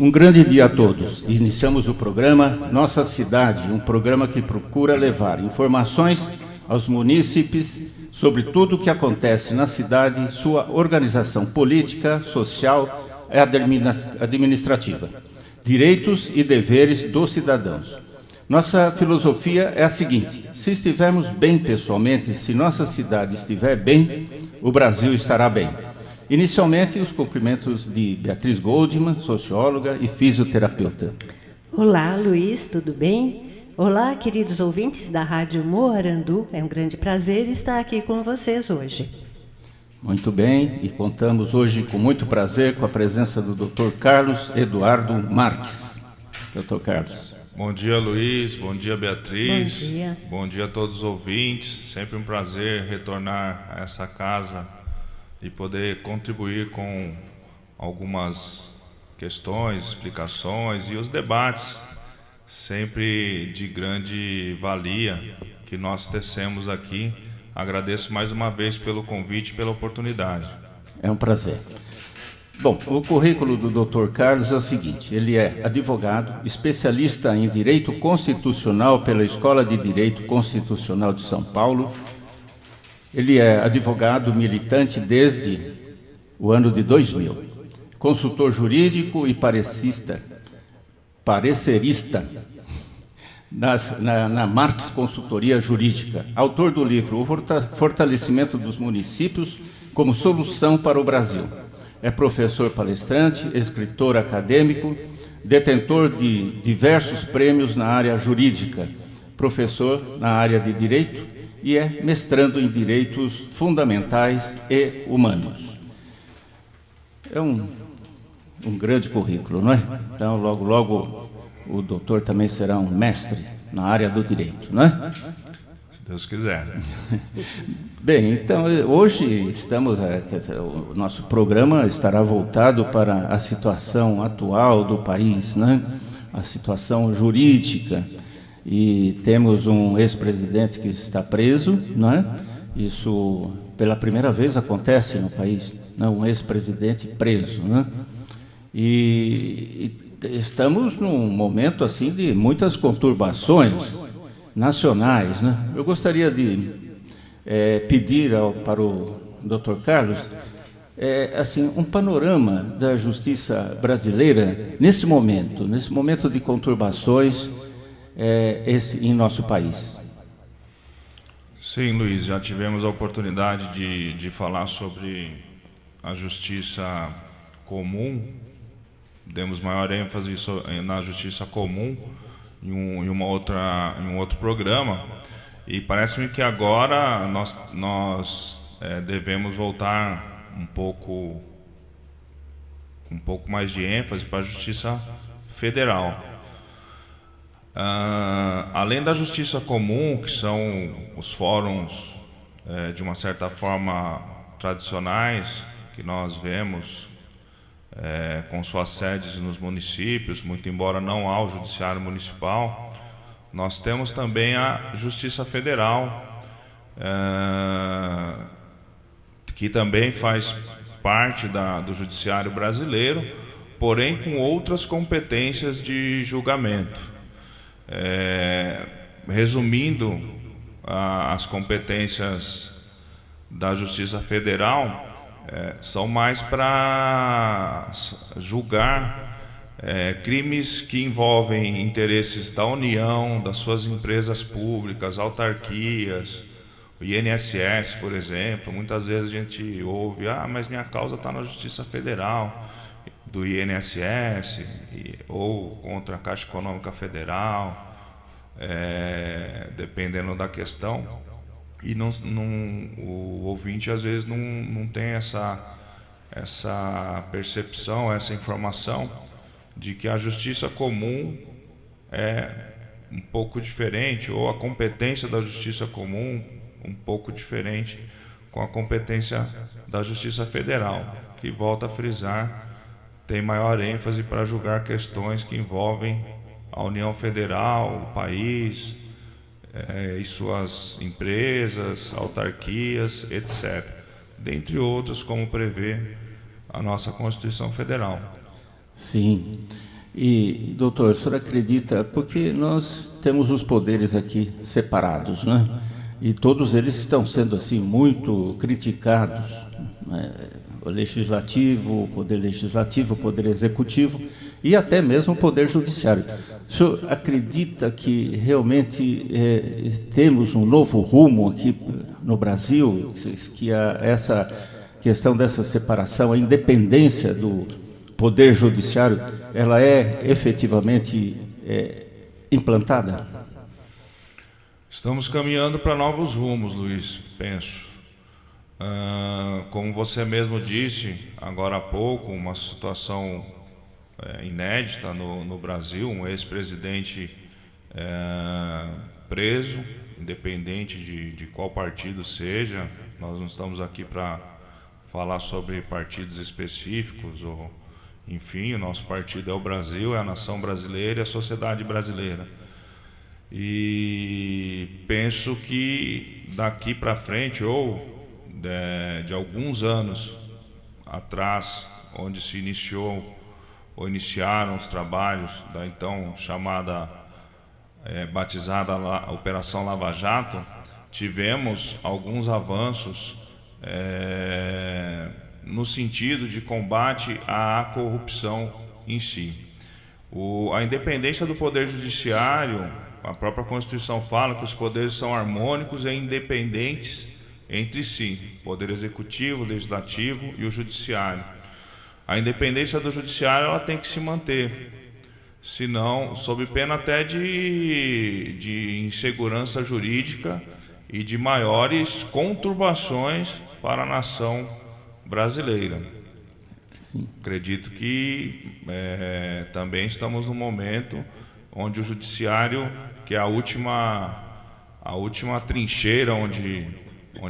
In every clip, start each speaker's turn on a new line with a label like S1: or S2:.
S1: Um grande dia a todos. Iniciamos o programa Nossa Cidade, um programa que procura levar informações aos munícipes sobre tudo o que acontece na cidade, sua organização política, social e administrativa, direitos e deveres dos cidadãos. Nossa filosofia é a seguinte: se estivermos bem pessoalmente, se nossa cidade estiver bem, o Brasil estará bem. Inicialmente, os cumprimentos de Beatriz Goldman, socióloga e fisioterapeuta.
S2: Olá, Luiz, tudo bem? Olá, queridos ouvintes da Rádio Moarandu. É um grande prazer estar aqui com vocês hoje.
S1: Muito bem, e contamos hoje com muito prazer com a presença do Dr. Carlos Eduardo Marques. Dr. Carlos.
S3: Bom dia, Luiz. Bom dia, Beatriz.
S2: Bom dia.
S3: Bom dia a todos os ouvintes. Sempre um prazer retornar a essa casa e poder contribuir com algumas questões, explicações e os debates sempre de grande valia que nós tecemos aqui. Agradeço mais uma vez pelo convite e pela oportunidade.
S1: É um prazer. Bom, o currículo do Dr. Carlos é o seguinte: ele é advogado, especialista em Direito Constitucional pela Escola de Direito Constitucional de São Paulo. Ele é advogado militante desde o ano de 2000, consultor jurídico e parecerista na Marques Consultoria Jurídica, autor do livro O Fortalecimento dos Municípios como Solução para o Brasil. É professor palestrante, escritor acadêmico, detentor de diversos prêmios na área jurídica, professor na área de Direito e é mestrando em Direitos Fundamentais e Humanos. É um grande currículo, não é? Então, logo, logo, o doutor também será um mestre na área do direito, não é?
S3: Se Deus quiser.
S1: Bem, então, hoje o nosso programa estará voltado para a situação atual do país, né? A situação jurídica. E temos um ex-presidente que está preso, não é? Isso pela primeira vez acontece no país, né? Um ex-presidente preso, né? E estamos num momento assim de muitas conturbações nacionais, né? Eu gostaria de pedir para o Dr. Carlos assim, um panorama da justiça brasileira nesse momento de conturbações em nosso país.
S3: Sim, Luiz, já tivemos a oportunidade de falar sobre a justiça comum, demos maior ênfase na justiça comum em um outro programa, e parece-me que agora nós devemos voltar um pouco mais de ênfase para a justiça federal. Além da justiça comum, que são os fóruns de uma certa forma tradicionais, que nós vemos com suas sedes nos municípios, muito embora não há o judiciário municipal, nós temos também a justiça federal, que também faz parte do judiciário brasileiro, porém com outras competências de julgamento. Resumindo, as competências da Justiça Federal são mais para julgar crimes que envolvem interesses da União, das suas empresas públicas, autarquias, o INSS, por exemplo. Muitas vezes a gente ouve: mas minha causa está na Justiça Federal, do INSS, ou contra a Caixa Econômica Federal, dependendo da questão. E o ouvinte às vezes não tem essa percepção, essa informação de que a justiça comum é um pouco diferente, ou a competência da justiça comum um pouco diferente com a competência da Justiça Federal, que, volta a frisar, tem maior ênfase para julgar questões que envolvem a União Federal, o país e suas empresas, autarquias, etc. Dentre outras, como prevê a nossa Constituição Federal.
S1: Sim. E, doutor, o senhor acredita, porque nós temos os poderes aqui separados, né? E todos eles estão sendo assim muito criticados, né? O legislativo, o poder legislativo, o poder executivo e até mesmo o poder judiciário. O senhor acredita que realmente temos um novo rumo aqui no Brasil, que essa questão dessa separação, a independência do poder judiciário, ela é efetivamente implantada?
S3: Estamos caminhando para novos rumos, Luiz, penso. Como você mesmo disse agora há pouco, uma situação inédita no Brasil, um ex-presidente preso, independente de qual partido seja. Nós não estamos aqui para falar sobre partidos específicos, ou, enfim, o nosso partido é o Brasil, é a nação brasileira e a sociedade brasileira. E penso que daqui para frente, ou de alguns anos atrás, onde se iniciaram os trabalhos da então chamada, batizada Operação Lava Jato, tivemos alguns avanços no sentido de combate à corrupção em si. A independência do Poder Judiciário, a própria Constituição fala que os poderes são harmônicos e independentes entre si, Poder Executivo, Legislativo e o Judiciário. A independência do Judiciário ela tem que se manter, senão, sob pena até de insegurança jurídica e de maiores conturbações para a nação brasileira.
S1: Sim.
S3: Acredito que também estamos num momento onde o Judiciário, que é a última trincheira onde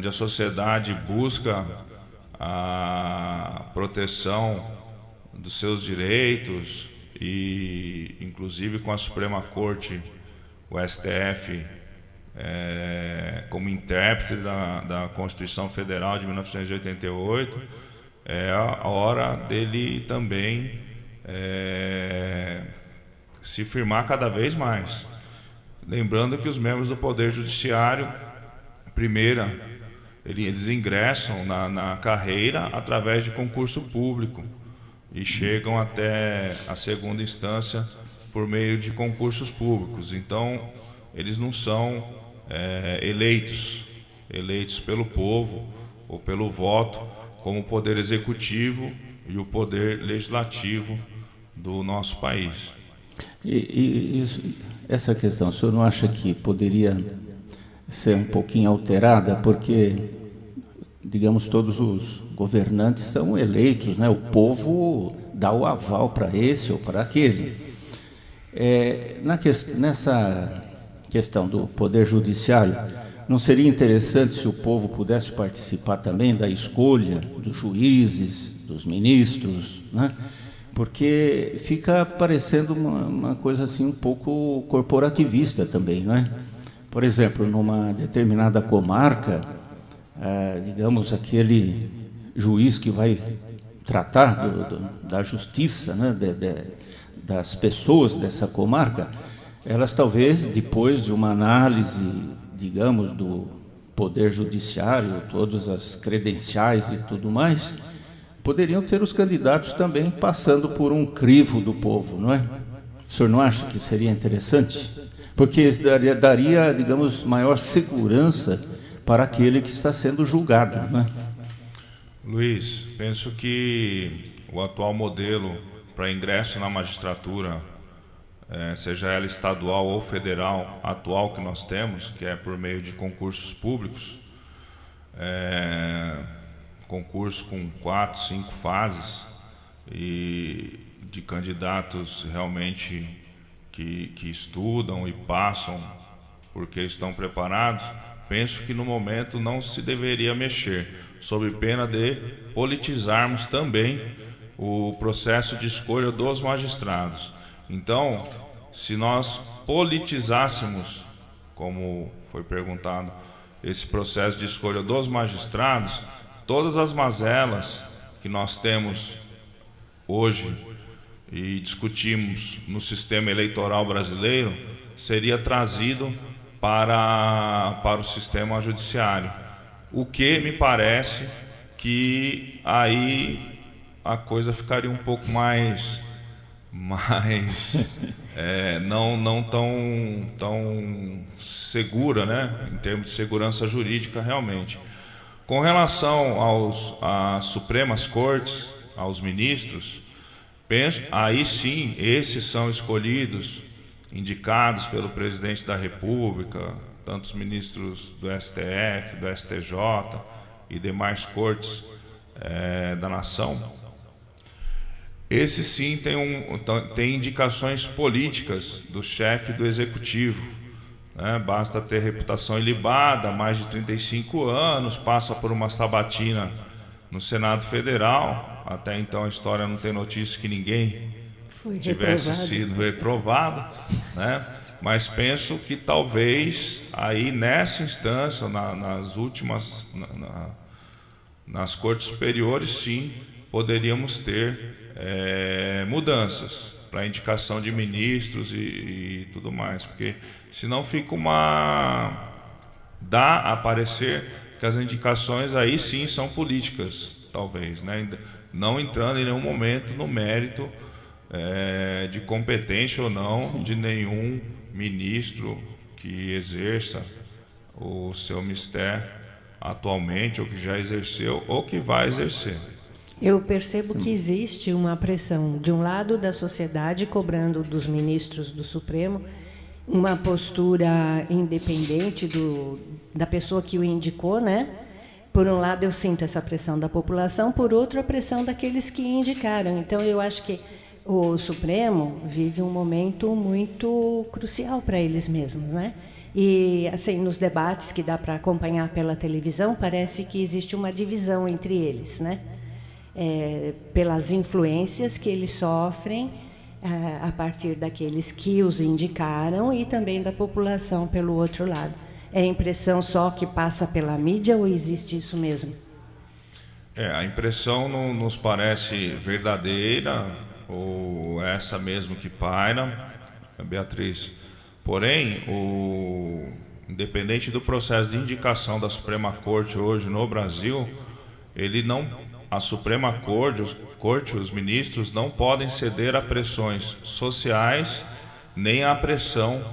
S3: a sociedade busca a proteção dos seus direitos, e inclusive com a Suprema Corte, o STF, como intérprete da Constituição Federal de 1988, é a hora dele também se firmar cada vez mais. Lembrando que os membros do Poder Judiciário, eles ingressam na carreira através de concurso público e chegam até a segunda instância por meio de concursos públicos. Então, eles não são eleitos pelo povo ou pelo voto, como o Poder Executivo e o Poder Legislativo do nosso país.
S1: Essa questão, o senhor não acha que poderia ser um pouquinho alterada? Porque, digamos, todos os governantes são eleitos, né? O povo dá o aval para esse ou para aquele. Nessa questão do Poder Judiciário, não seria interessante se o povo pudesse participar também da escolha dos juízes, dos ministros, né? Porque fica parecendo uma coisa assim um pouco corporativista também, não é? Por exemplo, numa determinada comarca, digamos, aquele juiz que vai tratar da justiça, né, das pessoas dessa comarca, elas talvez, depois de uma análise, digamos, do Poder Judiciário, todas as credenciais e tudo mais, poderiam ter os candidatos também passando por um crivo do povo, não é? O senhor não acha que seria interessante? Porque daria, digamos, maior segurança para aquele que está sendo julgado, né?
S3: Luiz, penso que o atual modelo para ingresso na magistratura, seja ela estadual ou federal, atual que nós temos, que é por meio de concursos públicos, concurso com 4, 5 fases, e de candidatos realmente que estudam e passam porque estão preparados. Penso que no momento não se deveria mexer, sob pena de politizarmos também o processo de escolha dos magistrados. Então, se nós politizássemos, como foi perguntado, esse processo de escolha dos magistrados, todas as mazelas que nós temos hoje e discutimos no sistema eleitoral brasileiro seria trazido para o sistema judiciário. O que me parece que aí a coisa ficaria um pouco mais não tão segura, né, em termos de segurança jurídica realmente. Com relação às Supremas Cortes, aos ministros, penso, aí sim, esses são escolhidos, indicados pelo presidente da República, tanto os ministros do STF, do STJ e demais cortes da nação. Esse sim tem indicações políticas do chefe do executivo, né? Basta ter reputação ilibada, mais de 35 anos, passa por uma sabatina no Senado Federal. Até então a história não tem notícia que ninguém tivesse sido reprovado, né? Mas penso que talvez aí nessa instância, nas cortes superiores, sim, poderíamos ter mudanças para indicação de ministros e tudo mais, porque senão fica dá a parecer que as indicações aí sim são políticas, talvez, né? Não entrando em nenhum momento no mérito de competência ou não, sim, de nenhum ministro que exerça o seu mistério atualmente, ou que já exerceu, ou que vai exercer.
S2: Eu percebo que existe uma pressão, de um lado da sociedade, cobrando dos ministros do Supremo uma postura independente da pessoa que o indicou, né? Por um lado, eu sinto essa pressão da população, por outro, a pressão daqueles que indicaram. Então, eu acho que o Supremo vive um momento muito crucial para eles mesmos, né? E, assim, nos debates que dá para acompanhar pela televisão, parece que existe uma divisão entre eles, né? Pelas influências que eles sofrem a partir daqueles que os indicaram e também da população pelo outro lado. É impressão só que passa pela mídia ou existe isso mesmo?
S3: A impressão não nos parece verdadeira, ou essa mesmo que paira, Beatriz. Porém, independente do processo de indicação da Suprema Corte hoje no Brasil, a Suprema Corte, os ministros não podem ceder a pressões sociais nem à pressão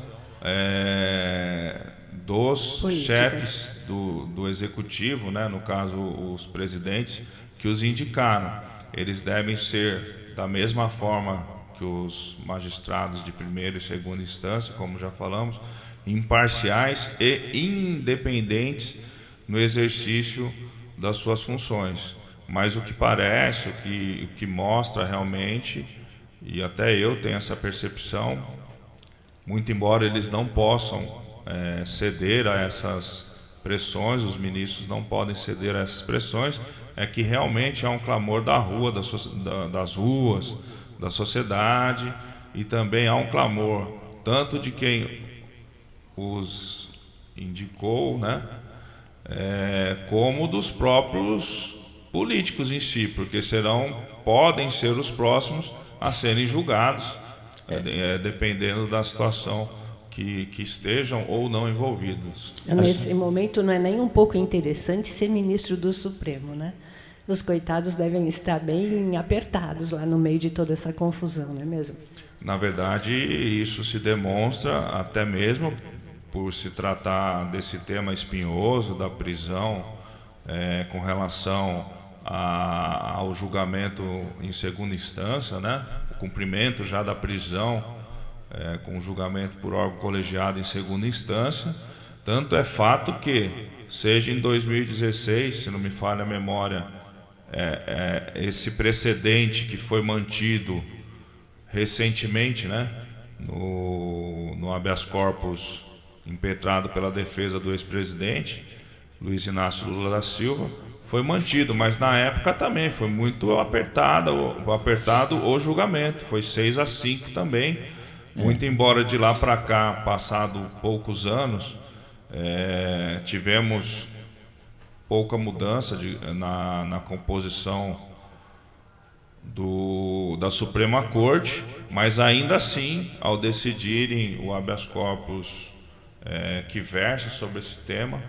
S3: dos chefes do executivo, né? No caso, os presidentes que os indicaram. Eles devem ser da mesma forma que os magistrados de primeira e segunda instância, como já falamos, imparciais e independentes no exercício das suas funções. Mas o que parece, o que mostra realmente, e até eu tenho essa percepção, muito embora eles não possam ceder a essas pressões, os ministros não podem ceder a essas pressões, é que realmente há um clamor da rua, das ruas, da sociedade, e também há um clamor tanto de quem os indicou, né, como dos próprios políticos em si, porque podem ser os próximos a serem julgados, dependendo da situação que estejam ou não envolvidos.
S2: Nesse momento não é nem um pouco interessante ser ministro do Supremo, né? Os coitados devem estar bem apertados lá no meio de toda essa confusão, não é mesmo?
S3: Na verdade, isso se demonstra até mesmo por se tratar desse tema espinhoso da prisão com relação ao julgamento em segunda instância, né? O cumprimento já da prisão com julgamento por órgão colegiado em segunda instância. Tanto é fato que, seja em 2016, se não me falha a memória, esse precedente que foi mantido recentemente, né, no habeas corpus impetrado pela defesa do ex-presidente Luiz Inácio Lula da Silva, foi mantido, mas na época também foi muito apertado o julgamento, foi 6-5 também, muito embora de lá para cá, passado poucos anos, tivemos pouca mudança na composição da Suprema Corte, mas ainda assim, ao decidirem o habeas corpus que versa sobre esse tema,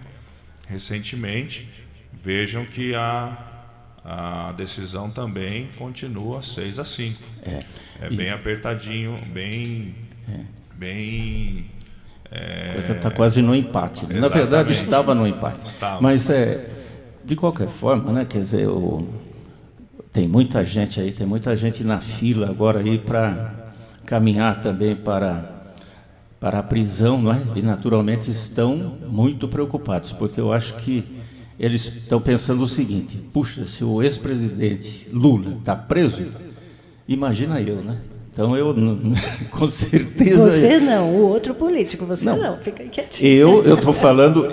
S3: recentemente, vejam que a decisão também continua 6-5. Bem apertadinho, bem...
S1: A coisa está quase no empate. Exatamente. Na verdade, estava no empate. Mas, de qualquer forma, né, quer dizer, tem muita gente aí, tem muita gente na fila agora aí para caminhar também para a prisão, não é? E, naturalmente, estão muito preocupados, porque eu acho que eles estão pensando o seguinte: puxa, se o ex-presidente Lula está preso, imagina eu, né? Então eu, com certeza...
S2: Você não, o outro político, você não, fica aí quietinho.
S1: Eu estou falando,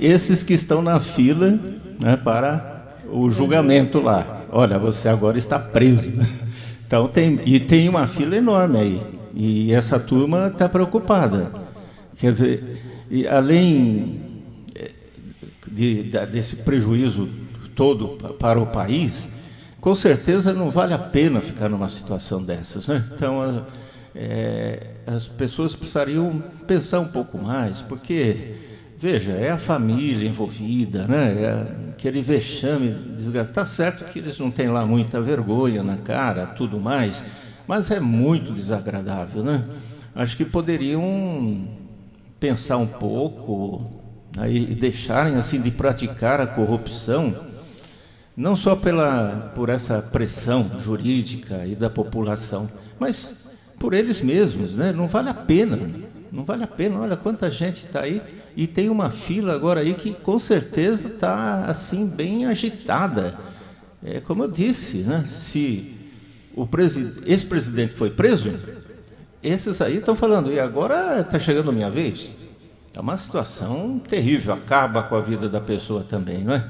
S1: esses que estão na fila, né, para o julgamento lá. Olha, você agora está preso. Então tem uma fila enorme aí, e essa turma está preocupada. Quer dizer, além desse prejuízo todo para o país, com certeza não vale a pena ficar numa situação dessas, né? Então, as pessoas precisariam pensar um pouco mais, porque, veja, é a família envolvida, né? É aquele vexame desgraçado. Está certo que eles não têm lá muita vergonha na cara, tudo mais, mas é muito desagradável, né? Acho que poderiam pensar um pouco, né, e deixarem assim de praticar a corrupção, não só por essa pressão jurídica e da população, mas por eles mesmos, né? Não vale a pena, não vale a pena. Olha quanta gente está aí, e tem uma fila agora aí que com certeza está assim bem agitada. Como eu disse, né? Se o ex-presidente foi preso, esses aí estão falando, e agora está chegando a minha vez. É uma situação terrível, acaba com a vida da pessoa também, não é?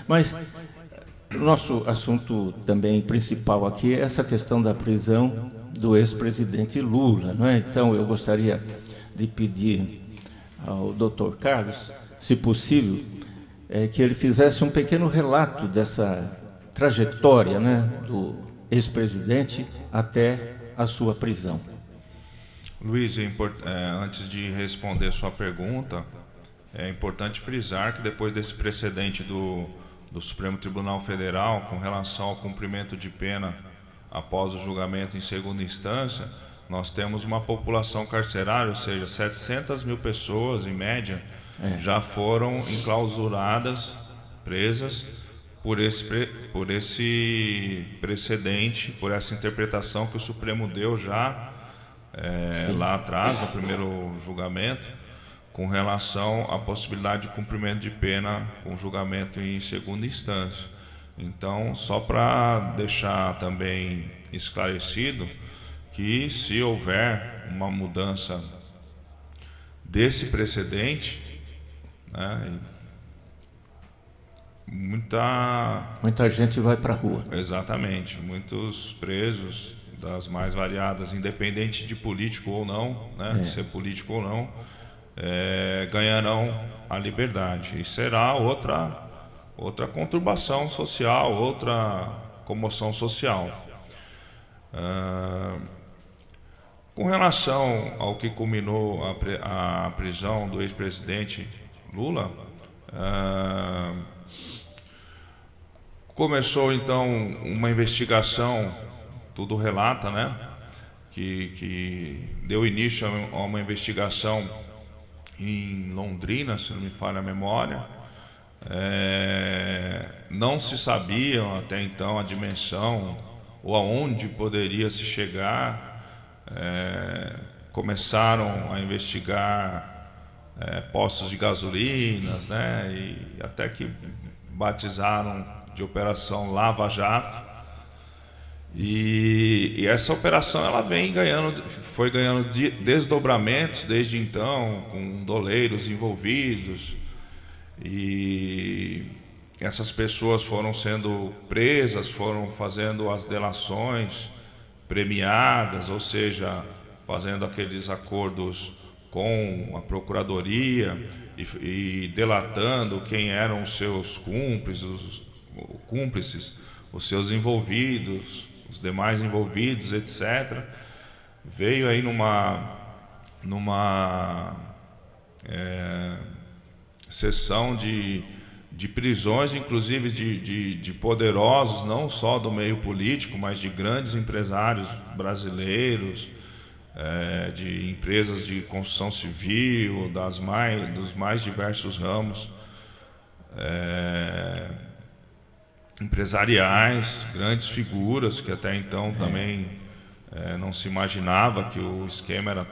S1: Mas o nosso assunto também principal aqui é essa questão da prisão do ex-presidente Lula, não é? Então, eu gostaria de pedir ao Dr. Carlos, se possível, que ele fizesse um pequeno relato dessa trajetória, né, do ex-presidente até a sua prisão.
S3: Luiz, antes de responder a sua pergunta, é importante frisar que depois desse precedente do Supremo Tribunal Federal com relação ao cumprimento de pena após o julgamento em segunda instância, nós temos uma população carcerária, ou seja, 700 mil pessoas, em média, já foram enclausuradas, presas, por esse precedente, por essa interpretação que o Supremo deu já lá atrás, no primeiro julgamento, com relação à possibilidade de cumprimento de pena com julgamento em segunda instância. Então, só para deixar também esclarecido que, se houver uma mudança desse precedente, né,
S1: muita gente vai para a rua.
S3: Exatamente, muitos presos das mais variadas, independente de político ou não, né, ser político ou não, ganharão a liberdade, e será outra conturbação social, outra comoção social. Com relação ao que culminou a prisão do ex-presidente Lula, começou então uma investigação, tudo relata, né, que deu início a uma investigação em Londrina, se não me falha a memória. Não se sabia até então a dimensão ou aonde poderia se chegar. Começaram a investigar postos de gasolinas, né, e até que batizaram de Operação Lava Jato. E essa operação ela foi ganhando desdobramentos desde então, com doleiros envolvidos, e essas pessoas foram sendo presas, foram fazendo as delações premiadas, ou seja, fazendo aqueles acordos com a Procuradoria e delatando quem eram os seus cúmplices, os seus envolvidos, os demais envolvidos, etc. Veio aí numa sessão de prisões, inclusive de poderosos, não só do meio político, mas de grandes empresários brasileiros, de empresas de construção civil, dos mais diversos ramos empresariais, grandes figuras que até então também não se imaginava que o esquema era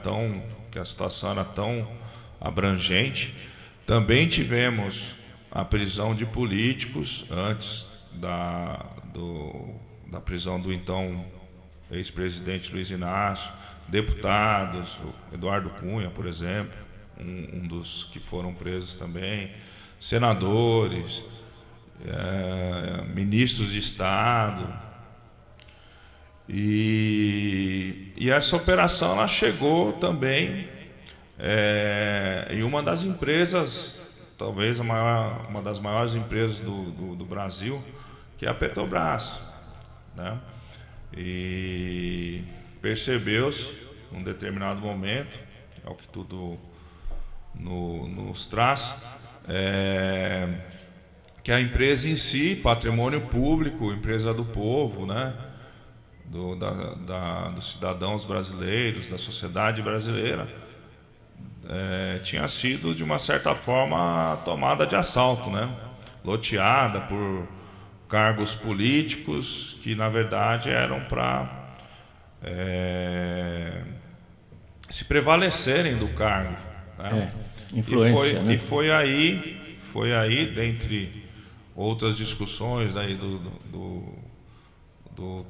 S3: que a situação era tão abrangente. Também tivemos a prisão de políticos antes da prisão do então ex-presidente Luiz Inácio, deputados, o Eduardo Cunha, por exemplo, um dos que foram presos também, senadores, ministros de Estado. E essa operação ela chegou também em uma das empresas, talvez uma das maiores empresas do Brasil, que é a Petrobras, né? E percebeu-se, num determinado momento, é o que tudo nos traz, que a empresa em si, patrimônio público, empresa do povo, né? Dos cidadãos brasileiros, da sociedade brasileira, tinha sido, de uma certa forma, tomada de assalto, né? Loteada por cargos políticos que, na verdade, eram para se prevalecerem do cargo, né?
S1: Influência, né?
S3: E foi aí, dentre outras discussões aí do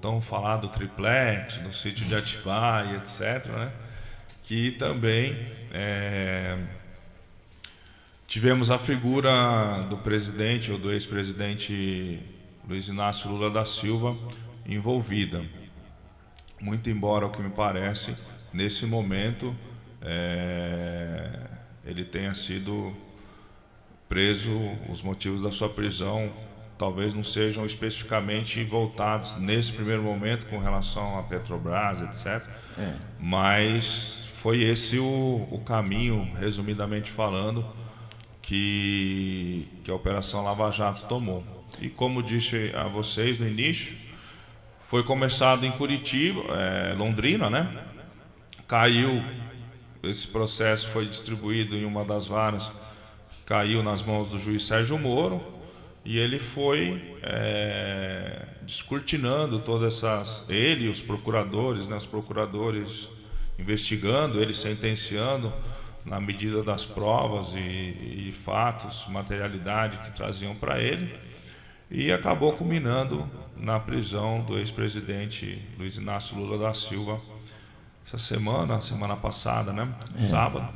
S3: tão falado triplex, do sítio de Atibaia, etc., né? Que também tivemos a figura do presidente ou do ex-presidente Luiz Inácio Lula da Silva envolvida. Muito embora, o que me parece, nesse momento ele tenha sido preso, os motivos da sua prisão talvez não sejam especificamente voltados nesse primeiro momento com relação à Petrobras, etc. Mas foi esse o caminho, resumidamente falando, que a Operação Lava Jato tomou. E como disse a vocês no início, foi começado em Curitiba, Londrina, né? Caiu, esse processo foi distribuído em uma das varas, caiu nas mãos do juiz Sérgio Moro, e ele foi descortinando ele e os procuradores, né? Os procuradores investigando, ele sentenciando na medida das provas e fatos, materialidade que traziam para ele, e acabou culminando na prisão do ex-presidente Luiz Inácio Lula da Silva essa semana passada, né? Sábado.